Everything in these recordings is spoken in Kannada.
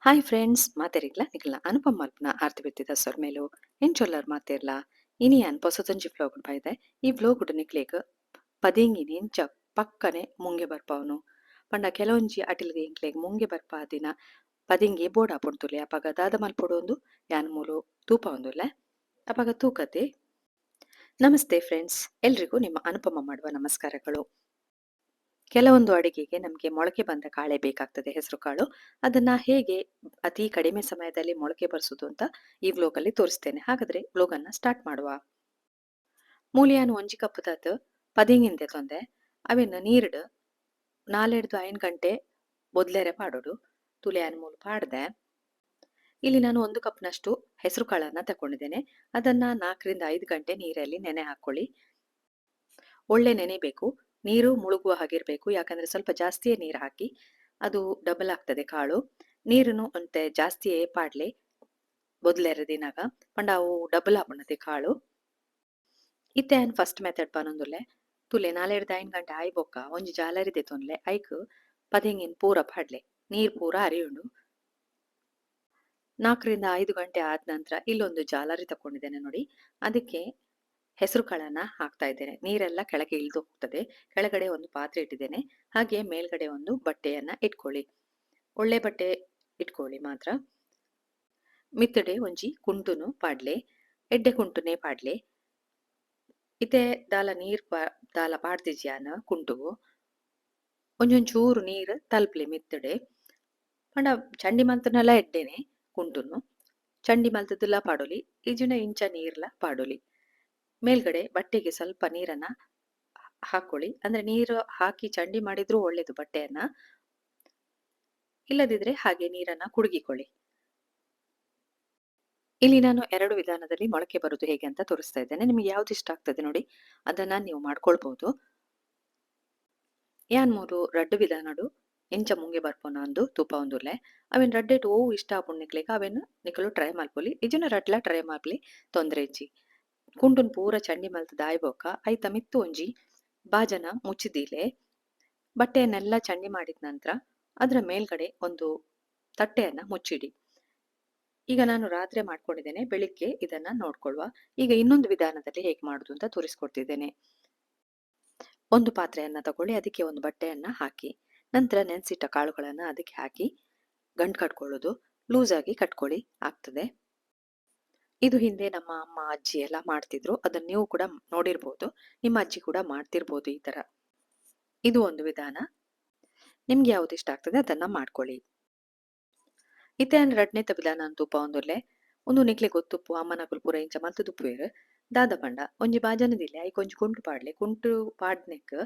ಹಾಯ್ ಫ್ರೆಂಡ್ಸ್ ಮಾತೆರಿಗ್ಲ ನಿಗಲ ಅನುಪಮ ಮಲ್ಪನ ಆರ್ತಿ ಬಿತ್ತಿದ ಸೊರ್ಮೇಲು ಎಂಚೊಲ್ಲರ್ ಮಾತೆರ್ಲ ಇನಿ ಅನ್ ಪೊಸತೊಂಜಿ ಫ್ಲೋಗ್ ಬೈದೆ ಈ ಫ್ಲೋಗ್ ನಿಕ್ಲೇಗ್ ಪದಿಂಗಿನಿ ಎಂಚ ಪಕ್ಕನೆ ಮುಂಗೆ ಬರ್ಪವನು ಪಂಡ ಕೆಲವೊಂಜಿ ಅಟಿಲ್ಗೆ ಇಂಕ್ಲೆಗ್ ಮುಂಗೆ ಬರ್ಪಾದಿನ ಪದಿಂಗಿ ಬೋಡ ಪುಡ್ತುಲೆ ಅಪಗ ದಾದ ಮಲ್ಪೊಡೊಂದು ಯಾನ್ ಮೂಲು ತೂಪ ಒಂದುಲ್ಲೆ ಅಪಗ ತೂಕತೆ. ನಮಸ್ತೆ ಫ್ರೆಂಡ್ಸ್, ಎಲ್ರಿಗೂ ನಿಮ್ಮ ಅನುಪಮ ಮಾಡುವ ನಮಸ್ಕಾರಗಳು. ಕೆಲವೊಂದು ಅಡಿಗೆಗೆ ನಮಗೆ ಮೊಳಕೆ ಬಂದ ಕಾಳೆ ಬೇಕಾಗ್ತದೆ, ಹೆಸರು ಕಾಳು. ಅದನ್ನ ಹೇಗೆ ಅತಿ ಕಡಿಮೆ ಸಮಯದಲ್ಲಿ ಮೊಳಕೆ ಬರ್ಸೋದು ಅಂತ ಈ ವ್ಲೋಗಲ್ಲಿ ತೋರಿಸ್ತೇನೆ. ಹಾಗಾದ್ರೆ ವ್ಲೋಗನ್ನ ಸ್ಟಾರ್ಟ್ ಮಾಡುವ. ಮೂಲಿಯಾನು ಒಂಜಿ ಕಪ್ ತಾತು ಪದಿಂಗಿಂದೆ ತೊಂದೆ ಅವೆನ್ನ ನೀರ್ಡ್ 4-5 ಗಂಟೆ ಬೊದ್ಲೆರೆ ಪಾಡೋಡು ತುಲಿಯಾನ್ ಮೂಲು ಪಾಡ್ದೆ. ಇಲ್ಲಿ ನಾನು 1 ಕಪ್ನಷ್ಟು ಹೆಸರು ಕಾಳನ್ನ ತಕೊಂಡಿದ್ದೇನೆ. ಅದನ್ನ 4-5 ಗಂಟೆ ನೀರಲ್ಲಿ ನೆನೆ ಹಾಕೊಳ್ಳಿ. ಒಳ್ಳೆ ನೆನೆಬೇಕು, ನೀರು ಮುಳುಗುವ ಹಾಗಿರ್ಬೇಕು. ಯಾಕಂದ್ರೆ ಸ್ವಲ್ಪ ಜಾಸ್ತಿಯೇ ನೀರು ಹಾಕಿ, ಅದು ಡಬಲ್ ಆಗ್ತದೆ ಕಾಳು. ನೀರನ್ನು ಅಂತೆ ಜಾಸ್ತಿಯೇ ಪಾಡ್ಲೆ ಬೊದ್ಲೆರದಿನಾಗ ಪಂಡ ಅವು ಡಬಲ್ ಆಪುಂಡತೆ ಕಾಳು. ಇತ್ತೆ ಆನ್ ಫಸ್ಟ್ ಮೆಥಡ್ ಪನೊಂದುಲ್ಲೆ ತುಲೆ 4-5 ಗಂಟೆ ಆಯ್ ಬೊಕ್ಕ ಒಂಜಿ ಜಾಲರಿದೆ ತೊನ್ಲೆ ಐಕ್ ಪದಿಂಗಿನ್ ಪೂರ ಪಾಡ್ಲೆ ನೀರ್ ಪೂರ ಅರಿಯುಂಡು. 4-5 ಗಂಟೆ ಆದ ನಂತರ ಇಲ್ಲೊಂದು ಜಾಲರಿ ತಕೊಂಡಿದ್ದೇನೆ ನೋಡಿ, ಅದಕ್ಕೆ ಹೆಸರು ಕಾಳನ್ನ ಹಾಕ್ತಾ ಇದ್ದೇನೆ. ನೀರೆಲ್ಲ ಕೆಳಗೆ ಇಳಿದು ಹೋಗ್ತದೆ. ಕೆಳಗಡೆ ಒಂದು ಪಾತ್ರೆ ಇಟ್ಟಿದ್ದೇನೆ. ಹಾಗೆ ಮೇಲ್ಗಡೆ ಒಂದು ಬಟ್ಟೆಯನ್ನ ಇಟ್ಕೊಳ್ಳಿ. ಒಳ್ಳೆ ಬಟ್ಟೆ ಇಟ್ಕೊಳ್ಳಿ ಮಾತ್ರ. ಮಿತ್ತಡೆ ಒಂಜಿ ಕುಂಟುನು ಪಾಡ್ಲೆ, ಎಡ್ಡೆ ಕುಂಟುನೆ ಪಾಡ್ಲೆ. ಇತ್ತೆ ದಾಲ ನೀರ್ ದಾಲ ಪಾಡ್ದಿಜ್ಯಾನ ಕುಂಟುಗು ಒಂಜೊಂಚೂರು ನೀರು ತಲ್ಪ್ಲೆ ಮಿತ್ತಡೆ ಪಂಡ ಚಂಡಿ ಮಲ್ತನಲ ಎಡ್ಡೆನೆ ಕುಂಟುನು ಚಂಡಿ ಮಲ್ತದಲ್ಲ ಪಾಡೊಲಿ ಇಜುನ ಇಂಚ ನೀರ್ಲ ಪಾಡೊಲಿ. ಮೇಲ್ಗಡೆ ಬಟ್ಟೆಗೆ ಸ್ವಲ್ಪ ನೀರನ್ನ ಹಾಕೊಳ್ಳಿ. ಅಂದ್ರೆ ನೀರು ಹಾಕಿ ಚಂಡಿ ಮಾಡಿದ್ರೂ ಒಳ್ಳೇದು ಬಟ್ಟೆಯನ್ನ, ಇಲ್ಲದಿದ್ರೆ ಹಾಗೆ ನೀರನ್ನ ಕುಡುಗಿಕೊಳ್ಳಿ. ಇಲ್ಲಿ ನಾನು 2 ವಿಧಾನದಲ್ಲಿ ಮೊಳಕೆ ಬರುವುದು ಹೇಗೆ ಅಂತ ತೋರಿಸ್ತಾ ಇದ್ದೇನೆ. ನಿಮಗೆ ಯಾವ್ದು ಇಷ್ಟ ಆಗ್ತದೆ ನೋಡಿ, ಅದನ್ನ ನೀವು ಮಾಡ್ಕೊಳ್ಬಹುದು. ಯಾನ್ ಮೂರು ರಡ್ಡು ವಿಧಾನಡು ಎಂಚ ಮುಂಗೆ ಬರ್ಪೋನ ಅಂದು ತೂಪ ಒಂದುಲ್ಲೆ ಅವೆನ್ ರಡ್ಡೆಟ್ ಓವು ಇಷ್ಟ ಆಪುಂಡು ಅವೆನ್ ನಿಕಲು ಟ್ರೈ ಮಲ್ಪೊಲಿ. ಇಜುನ ರಡ್ಲ ಟ್ರೈ ಮಲ್ಪಲಿ ತೊಂದ್ರೆ ಇಜ್ಜಿ. ಕುಂಟುನ್ ಪೂರ ಚಂಡಿ ಮಲ್ತ್ ದಾಯ್ಬೋಕ ಐತ ಮಿತ್ತು ಒಂಜಿ ಬಾಜನ ಮುಚ್ಚಿದೀಲೆ. ಬಟ್ಟೆಯನ್ನೆಲ್ಲ ಚಂಡಿ ಮಾಡಿದ ನಂತರ ಅದರ ಮೇಲ್ಗಡೆ ಒಂದು ತಟ್ಟೆಯನ್ನ ಮುಚ್ಚಿಡಿ. ಈಗ ನಾನು ರಾತ್ರಿ ಮಾಡ್ಕೊಂಡಿದ್ದೇನೆ, ಬೆಳಿಗ್ಗೆ ಇದನ್ನ ನೋಡ್ಕೊಳ್ಳುವ. ಈಗ ಇನ್ನೊಂದು ವಿಧಾನದಲ್ಲಿ ಹೇಗೆ ಮಾಡುದು ಅಂತ ತೋರಿಸ್ಕೊಡ್ತಿದ್ದೇನೆ. ಒಂದು ಪಾತ್ರೆಯನ್ನ ತಗೊಳ್ಳಿ, ಅದಕ್ಕೆ ಒಂದು ಬಟ್ಟೆಯನ್ನ ಹಾಕಿ, ನಂತರ ನೆನೆಸಿಟ್ಟ ಕಾಳುಗಳನ್ನ ಅದಕ್ಕೆ ಹಾಕಿ ಗಂಟು ಕಟ್ಕೊಳ್ಳೋದು. ಲೂಸ್ ಆಗಿ ಕಟ್ಕೊಳ್ಳಿ ಆಗ್ತದೆ. ಇದು ಹಿಂದೆ ನಮ್ಮ ಅಮ್ಮ ಅಜ್ಜಿ ಎಲ್ಲ ಮಾಡ್ತಿದ್ರು, ಅದನ್ನ ನೀವು ಕೂಡ ನೋಡಿರ್ಬೋದು. ನಿಮ್ಮ ಅಜ್ಜಿ ಕೂಡ ಮಾಡ್ತಿರ್ಬೋದು ಈ ತರ. ಇದು ಒಂದು ವಿಧಾನ. ನಿಮ್ಗೆ ಯಾವ್ದು ಇಷ್ಟ ಆಗ್ತದೆ ಅದನ್ನ ಮಾಡ್ಕೊಳ್ಳಿ. ಇತ್ತೆ ರಡ್ನೆತ ವಿಧಾನ ತೂಪ ಒಂದುಲ್ಲೆ ಒಂದು ನಿಕ್ಲೆ ಗೊತ್ತುಪ್ಪು ಅಮ್ಮನಕುಲು ಪೂರ ಇಂಚ ಮಲ್ತು ತುಪ್ಪುವೆರ್ ದಾದ ಪಂಡ ಒಂಜಿ ಬಾಜನದಿಲ್ಲೆ ಐಕ್ ಒಂಜಿ ಕುಂಟು ಪಾಡ್ಲೆ. ಕುಂಟು ಪಾಡ್ನೆಕ್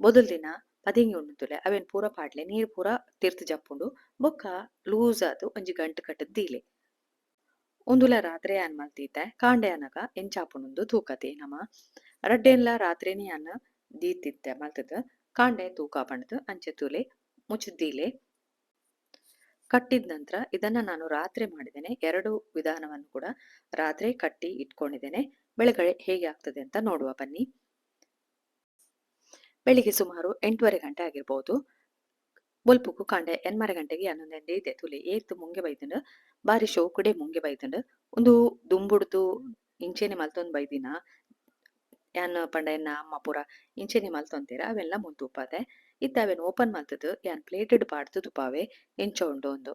ಬೊದಲ್ ದಿನ ಪದಿಂಗಿ ಉಣ್ಣುತ್ತುಲೆ ಅವೆನ್ ಪೂರ ಪಾಡ್ಲೆ ನೀರ್ ಪೂರ ತಿರ್ತ್ ಜಪ್ಪುಂಡು ಬೊಕ್ಕ ಲೂಸ್ ಆದ್ ಒಂಜಿ ಗಂಟು ಕಟ್ಟದ್ ದೀಲೆ. ಉಂದುಲ ರಾತ್ರಿ ಆನ್ ಮಲ್ತೀತೆ ಕಾಂಡೆ ಅನಗ ಎಂಚಾಪುಂಡು ತೂಕತೆ ನಮ ರಡ್ಡೆನ್ಲ ರಾತ್ರಿನೇ ಅನ್ನ ದೀತಿತ್ತೆ ಮಲ್ತದ ಕಾಂಡೆ ತೂಕ ಪಂಡದು ಅಂಚೆ ತೂಲೆ ಮುಚ್ಚದೀಲೆ. ಕಟ್ಟಿದ ನಂತರ ಇದನ್ನ ನಾನು ರಾತ್ರಿ ಮಾಡಿದ್ದೇನೆ. 2 ವಿಧಾನವನ್ನು ಕೂಡ ರಾತ್ರಿ ಕಟ್ಟಿ ಇಟ್ಕೊಂಡಿದ್ದೇನೆ. ಬೆಳಗ್ಗೆ ಹೇಗೆ ಆಗ್ತದೆ ಅಂತ ನೋಡುವ ಬನ್ನಿ. ಬೆಳಿಗ್ಗೆ ಸುಮಾರು 8:30 ಗಂಟೆ ಆಗಿರ್ಬೋದು. ಬೊಲ್ಪುಗು ಕಾಂಡೆ 8:30 ಗಂಟೆಗೆ ಅನ್ನೊಂದು ಇದೆ ತುಲೆ ಏತ್ ಮುಂಗೆ ಬೈತಂಡು ಬಾರಿ ಶೋಕುಡೆ ಮುಂಗೆ ಬೈತಂಡು ಒಂದು ದುಂಬುಡ್ದು ಇಂಚೆನೆ ಮಲ್ತೊಂದು ಬೈದಿನ ಯಾನ್ ಪಂಡ ಎನ್ನ ಅಮ್ಮ ಪೂರ ಇಂಚೆನೆ ಮಲ್ತೊಂತೆರ ಅವೆಲ್ಲ ಮುಂದ್ ತುಪ್ಪದೆ ಇತ್ತ ಅವೆನ್ ಓಪನ್ ಮಲ್ತದು ಯಾನ್ ಪ್ಲೇಟೆಡ್ ಪಾಡ್ದು ತುಪಾವೆ ಎಂಚ ಉಂಡು ಒಂದು.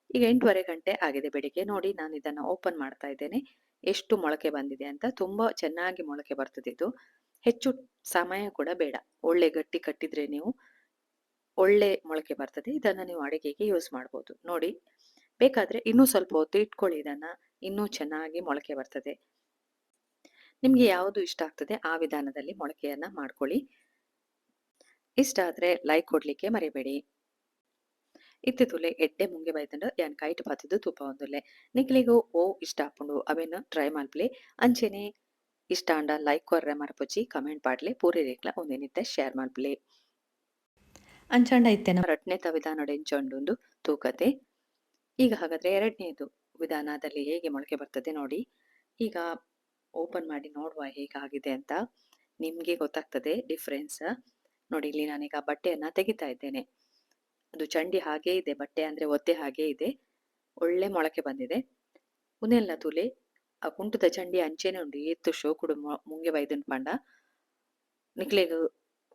ಈಗ 8:30 ಗಂಟೆ ಆಗಿದೆ ಬೆಳಿಗ್ಗೆ. ನೋಡಿ ನಾನು ಇದನ್ನ ಓಪನ್ ಮಾಡ್ತಾ ಇದ್ದೇನೆ, ಎಷ್ಟು ಮೊಳಕೆ ಬಂದಿದೆ ಅಂತ. ತುಂಬಾ ಚೆನ್ನಾಗಿ ಮೊಳಕೆ ಬರ್ತದೆ ಇದು. ಹೆಚ್ಚು ಸಮಯ ಕೂಡ ಬೇಡ. ಒಳ್ಳೆ ಗಟ್ಟಿ ಕಟ್ಟಿದ್ರೆ ನೀವು ಒಳ್ಳೆ ಮೊಳಕೆ ಬರ್ತದೆ. ಇದನ್ನ ನೀವು ಅಡಿಗೆಗೆ ಯೂಸ್ ಮಾಡ್ಬೋದು. ನೋಡಿ, ಬೇಕಾದ್ರೆ ಇನ್ನೂ ಸ್ವಲ್ಪ ಹೊತ್ತು ಇಟ್ಕೊಳ್ಳಿ, ಇದನ್ನ ಇನ್ನೂ ಚೆನ್ನಾಗಿ ಮೊಳಕೆ ಬರ್ತದೆ. ನಿಮ್ಗೆ ಯಾವುದು ಇಷ್ಟ ಆಗ್ತದೆ ಆ ವಿಧಾನದಲ್ಲಿ ಮೊಳಕೆಯನ್ನ ಮಾಡ್ಕೊಳ್ಳಿ. ಇಷ್ಟ ಆದ್ರೆ ಲೈಕ್ ಕೊಡ್ಲಿಕ್ಕೆ ಮರಿಬೇಡಿ. ಇತ್ತೆ ತುಲೆ ಎಡ್ಡೆ ಮುಂಗೆ ಬೈತಂಡು ಯಾನ್ ಕೈಟ್ ಪಾತಿದ್ದು ತೂಪ ಒಂದುಲ್ಲೆ ನಿಕ್ಲಿಗೂ ಓ ಇಷ್ಟ ಆಪುಂಡು ಅವೆನ್ ಟ್ರೈ ಮಲ್ಪ್ಲೆ. ಅಂಚೆನೆ ಇಷ್ಟ ಅಂಡ ಲೈಕ್ ಕೊರ್ರೆ ಮರಪೊಚ್ಚಿ ಕಮೆಂಟ್ ಪಾಡ್ಲೆ ಪೂರೆ ರೇಕ್ಲ ಒಂದೇನಿತ್ತೆ ಶೇರ್ ಮಲ್ಪ್ಲೆ. ಅಂಚಂಡ ಇತ್ತೆನ ರಡ್ನೆತ ವಿಧಾನಡ್ ಎಂಚ ಉಂಡು ತೂಕತೆ. ಈಗ ಹಾಗಾದ್ರೆ ಎರಡನೇದು ವಿಧಾನದಲ್ಲಿ ಹೇಗೆ ಮೊಳಕೆ ಬರ್ತದೆ ನೋಡಿ. ಈಗ ಓಪನ್ ಮಾಡಿ ನೋಡುವ ಹೇಗಾಗಿದೆ ಅಂತ. ನಿಮ್ಗೆ ಗೊತ್ತಾಗ್ತದೆ ಡಿಫ್ರೆನ್ಸ್. ನೋಡಿ, ಇಲ್ಲಿ ನಾನೀಗ ಬಟ್ಟೆಯನ್ನ ತೆಗಿತಾ ಇದ್ದೇನೆ. ಅದು ಚಂಡಿ ಹಾಗೇ ಇದೆ, ಬಟ್ಟೆ ಅಂದ್ರೆ ಒದ್ದೆ ಹಾಗೇ ಇದೆ. ಒಳ್ಳೆ ಮೊಳಕೆ ಬಂದಿದೆ. ಉನೆಲ್ಲ ತೂಲೆ ಆ ಕುಂಟುದ ಚಂಡಿ ಅಂಚೆನೆ ಉಂಡು ಏತ್ತು ಶೋಕುಡು ಮುಂಗೆ ಬೈದನ್ ಪಂಡ ನಿಕ್ಲೆಗ್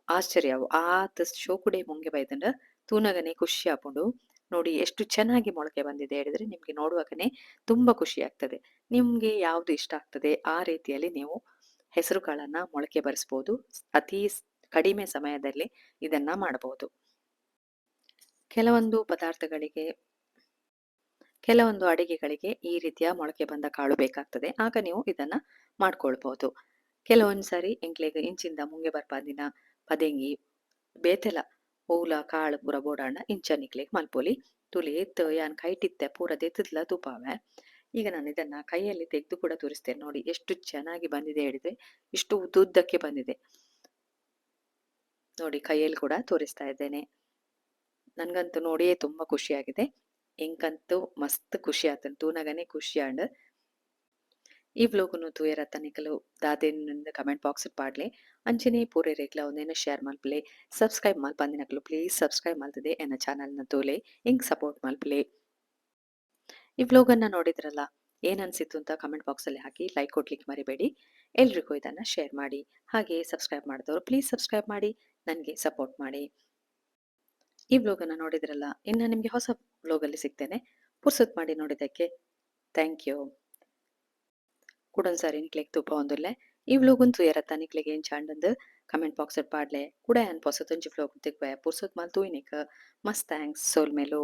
ಆಶ್ಚರ್ಯ ಆವು ಆತ್ ಶೋಕುಡೆ ಮುಂಗೆ ಬೈದಂಡ ತೂನಗನೆ ಖುಷಿ ಆಪುಂಡು. ನೋಡಿ ಎಷ್ಟು ಚೆನ್ನಾಗಿ ಮೊಳಕೆ ಬಂದಿದೆ ಹೇಳಿದ್ರೆ ನಿಮ್ಗೆ ನೋಡುವಾಗನೆ ತುಂಬಾ ಖುಷಿ ಆಗ್ತದೆ. ನಿಮ್ಗೆ ಯಾವ್ದು ಇಷ್ಟ ಆಗ್ತದೆ ಆ ರೀತಿಯಲ್ಲಿ ನೀವು ಹೆಸರು ಕಾಳನ್ನ ಮೊಳಕೆ ಬರಿಸ್ಬೋದು. ಅತಿ ಕಡಿಮೆ ಸಮಯದಲ್ಲಿ ಇದನ್ನ ಮಾಡಬಹುದು. ಕೆಲವೊಂದು ಪದಾರ್ಥಗಳಿಗೆ ಕೆಲವೊಂದು ಅಡಿಗೆಗಳಿಗೆ ಈ ರೀತಿಯ ಮೊಳಕೆ ಬಂದ ಕಾಳು ಬೇಕಾಗ್ತದೆ. ಆಗ ನೀವು ಇದನ್ನ ಮಾಡ್ಕೊಳ್ಬಹುದು. ಕೆಲವೊಂದ್ ಸಾರಿ ಎಂಕ್ಲೆಗ್ ಇಂಚಿಂದ ಮುಂಗೆ ಬರ್ಪಾದಿನ ಪದೆಂಗಿ ಬೇತೆಲ ಓವುಲ ಕಾಳು ಪೂರ ಬೋಡಾಂಡ ಇಂಚ ನಿಕ್ಲೆಗ್ ಮಲ್ಪೊಲಿ ತುಲೆ ಎತ್ತು ಯಾನ್ ಕೈಟಿತ್ತೆ ಪೂರ ದೆತ್ತದ್ಲ ತುಪಾವೆ. ಈಗ ನಾನು ಇದನ್ನ ಕೈಯಲ್ಲಿ ತೆಗೆದು ಕೂಡ ತೋರಿಸ್ತೇನೆ. ನೋಡಿ ಎಷ್ಟು ಚೆನ್ನಾಗಿ ಬಂದಿದೆ ಹೇಳಿದ್ರೆ ಇಷ್ಟು ಉದ್ದುದ್ದಕ್ಕೆ ಬಂದಿದೆ. ನೋಡಿ ಕೈಯಲ್ಲಿ ಕೂಡ ತೋರಿಸ್ತಾ ಇದ್ದೇನೆ. ನನ್ಗಂತೂ ನೋಡಿಯೇ ತುಂಬಾ ಖುಷಿಯಾಗಿದೆ. ಎಂಕಂತೂ ಮಸ್ತ್ ಖುಷಿ ಆತನ್ ತೂನಗನೆ ಖುಷಿ ಆಂಡ್ ಈ ವ್ಲೋಗುನು ತೂಯರತ್ತ ನಿಕಲು ದಾದೆನ್ ಕಮೆಂಟ್ ಬಾಕ್ಸ್ ಪಾಡ್ಲೆ ಅಂಚನೆ ಪೂರೆ ರೇಗ್ಲ ಒಂದೇನ ಶೇರ್ ಮಲ್ಪಲೆ ಸಬ್ಸ್ಕ್ರೈಬ್ ಮಲ್ಪಂದಿನಕಲು ಪ್ಲೀಸ್ ಸಬ್ಸ್ಕ್ರೈಬ್ ಮಲ್ತದೆ ಎನ್ನ ಚಾನಲ್ನ ತೋಲೆ ಇಂಕ್ ಸಪೋರ್ಟ್ ಮಲ್ಪಲೆ. ಈ ವ್ಲೋಗನ್ನ ನೋಡಿದ್ರಲ್ಲ ಏನ್ ಅನ್ಸಿತ್ತು ಅಂತ ಕಮೆಂಟ್ ಬಾಕ್ಸ್ ಅಲ್ಲಿ ಹಾಕಿ ಲೈಕ್ ಕೊಡ್ಲಿಕ್ಕೆ ಮರಿಬೇಡಿ. ಎಲ್ರಿಗೂ ಇದನ್ನ ಶೇರ್ ಮಾಡಿ. ಹಾಗೆ ಸಬ್ಸ್ಕ್ರೈಬ್ ಮಾಡಿದವರು ಪ್ಲೀಸ್ ಸಬ್ಸ್ಕ್ರೈಬ್ ಮಾಡಿ ನನಗೆ ಸಪೋರ್ಟ್ ಮಾಡಿ. ಈ ವ್ಲೋಗನ್ನ ನೋಡಿದ್ರಲ್ಲ ಇನ್ನು ನಿಮ್ಗೆ ಹೊಸ ವ್ಲೋಗಲ್ಲಿ ಸಿಗ್ತೇನೆ. ಪುರ್ಸೊತ್ ಮಾಡಿ ನೋಡಿದ್ದಕ್ಕೆ ಥ್ಯಾಂಕ್ ಯು. ಕುಡೊಂದ್ಸಾರಿ ನಿಕ್ಲೆಗ್ ತೂಪ ಒಂದುಲ್ಲೆ ಈ ವ್ಲೋಗುನ್ ತೂಯರತ್ತ ನಿಕ್ಲೆಗ್ ಏನ್ ಚಾಂಡಂದು ಕಮೆಂಟ್ ಬಾಕ್ಸ್ ಪಾಡ್ಲೆ ಕೂಡ ಏನ್ ಪೊಸತೊಂಜಿ ವ್ಲೋಗ್ ತಿಕ್ವೆ ಪುರ್ಸೊತ್ ಮಾಲ್ ತೂಯ್ನಿಕ್ ಮಸ್ತ್ ಥ್ಯಾಂಕ್ಸ್ ಸೋಲ್ಮೆಲು.